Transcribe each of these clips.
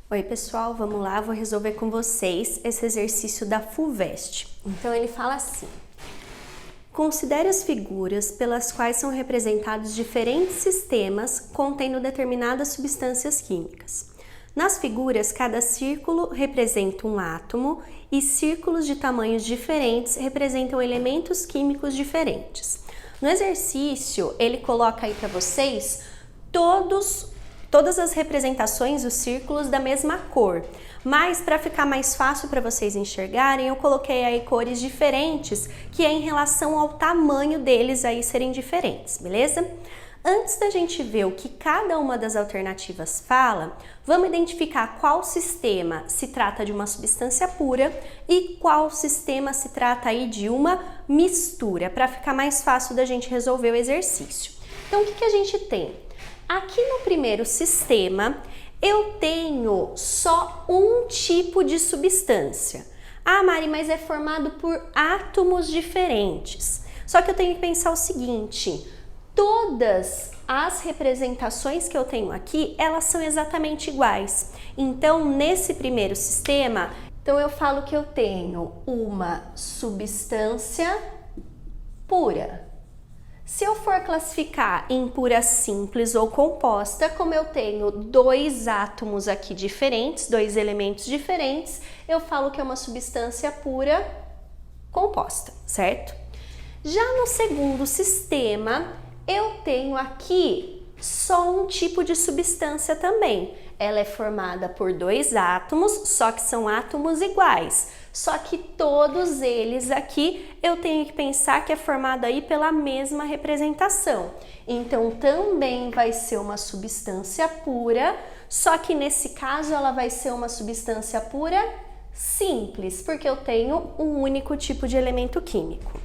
Oi pessoal, vamos lá, vou resolver com vocês esse exercício da FUVEST. Então ele fala assim: considere as figuras pelas quais são representados diferentes sistemas contendo determinadas substâncias químicas. Nas figuras, cada círculo representa um átomo e círculos de tamanhos diferentes representam elementos químicos diferentes. No exercício, ele coloca aí para vocês todas as representações dos círculos da mesma cor, mas para ficar mais fácil para vocês enxergarem, eu coloquei aí cores diferentes, que é em relação ao tamanho deles aí serem diferentes, beleza? Antes da gente ver o que cada uma das alternativas fala, vamos identificar qual sistema se trata de uma substância pura e qual sistema se trata aí de uma mistura, para ficar mais fácil da gente resolver o exercício. Então, o que a gente tem? Aqui no primeiro sistema, eu tenho só um tipo de substância. Ah, Mari, mas é formado por átomos diferentes. Só que eu tenho que pensar o seguinte: todas as representações que eu tenho aqui, elas são exatamente iguais. Então, nesse primeiro sistema, eu falo que eu tenho uma substância pura. Se eu for classificar em pura simples ou composta, como eu tenho dois átomos aqui diferentes, dois elementos diferentes, eu falo que é uma substância pura composta, certo? Já no segundo sistema, eu tenho aqui só um tipo de substância também. Ela é formada por dois átomos, só que são átomos iguais. Só que todos eles aqui eu tenho que pensar que é formado aí pela mesma representação. Então também vai ser uma substância pura, só que nesse caso ela vai ser uma substância pura simples, porque eu tenho um único tipo de elemento químico.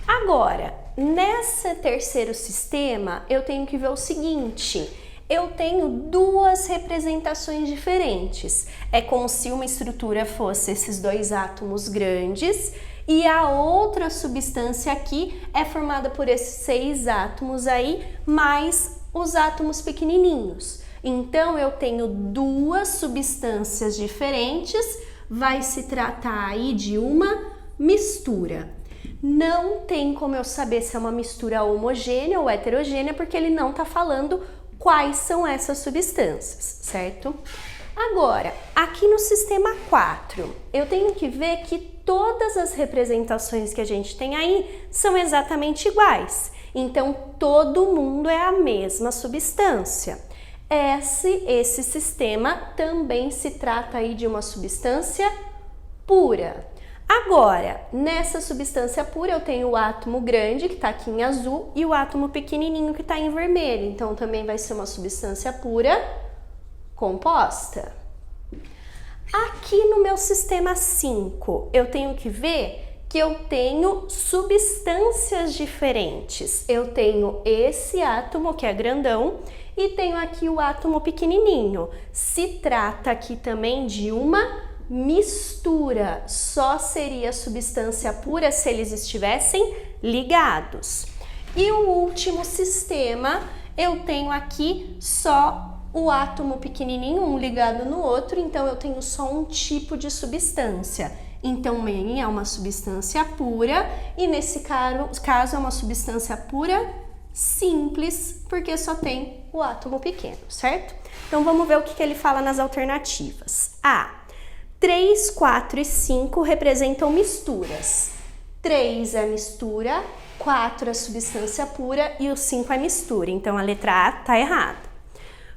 Agora, nesse terceiro sistema, eu tenho que ver o seguinte: eu tenho duas representações diferentes. É como se uma estrutura fosse esses dois átomos grandes e a outra substância aqui é formada por esses 6 átomos aí, mais os átomos pequenininhos. Então, eu tenho duas substâncias diferentes, vai se tratar aí de uma mistura. Não tem como eu saber se é uma mistura homogênea ou heterogênea, porque ele não está falando quais são essas substâncias, certo? Agora, aqui no sistema 4, eu tenho que ver que todas as representações que a gente tem aí são exatamente iguais. Então, todo mundo é a mesma substância. Esse sistema também se trata aí de uma substância pura. Agora, nessa substância pura eu tenho o átomo grande, que está aqui em azul, e o átomo pequenininho, que está em vermelho. Então, também vai ser uma substância pura composta. Aqui no meu sistema 5, eu tenho que ver que eu tenho substâncias diferentes. Eu tenho esse átomo, que é grandão, e tenho aqui o átomo pequenininho. Se trata aqui também de uma mistura, só seria substância pura se eles estivessem ligados. E o último sistema, eu tenho aqui só o átomo pequenininho, um ligado no outro, então eu tenho só um tipo de substância. Então, é uma substância pura e nesse caso é uma substância pura simples, porque só tem o átomo pequeno, certo? Então, vamos ver o que ele fala nas alternativas. 3, 4 e 5 representam misturas. 3 é mistura, 4 é substância pura e o 5 é mistura. Então, a letra A está errada.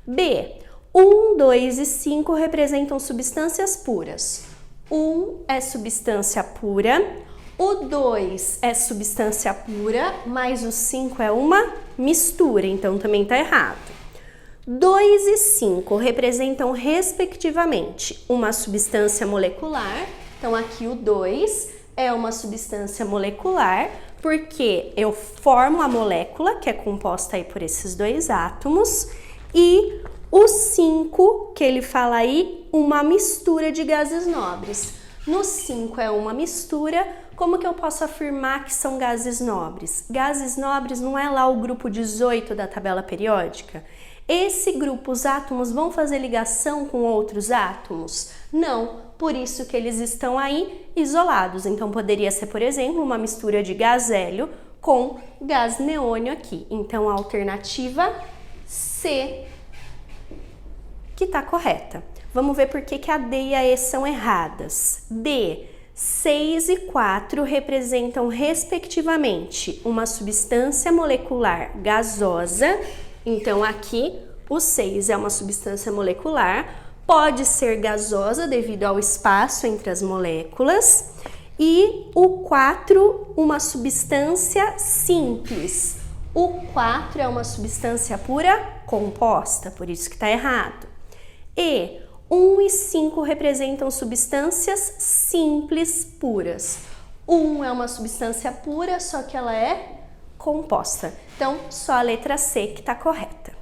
B, 1, 2 e 5 representam substâncias puras. 1 é substância pura, o 2 é substância pura, mas o 5 é uma mistura. Então, também está errado. 2 e 5 representam, respectivamente, uma substância molecular. Então, aqui o 2 é uma substância molecular, porque eu formo a molécula, que é composta aí por esses dois átomos, e o 5, que ele fala aí, uma mistura de gases nobres. No 5 é uma mistura, como que eu posso afirmar que são gases nobres? Gases nobres não é lá o grupo 18 da tabela periódica? Esse grupo, os átomos vão fazer ligação com outros átomos? Não, por isso que eles estão aí isolados. Então, poderia ser, por exemplo, uma mistura de gás hélio com gás neônio aqui. Então, a alternativa C que está correta. Vamos ver por que a D e a E são erradas. D, 6 e 4 representam, respectivamente, uma substância molecular gasosa. Então, aqui, o 6 é uma substância molecular, pode ser gasosa devido ao espaço entre as moléculas. E o 4, uma substância simples. O 4 é uma substância pura composta, por isso que está errado. E 1 e 5 representam substâncias simples puras. 1 é uma substância pura, só que ela é composta. Então, só a letra C que está correta.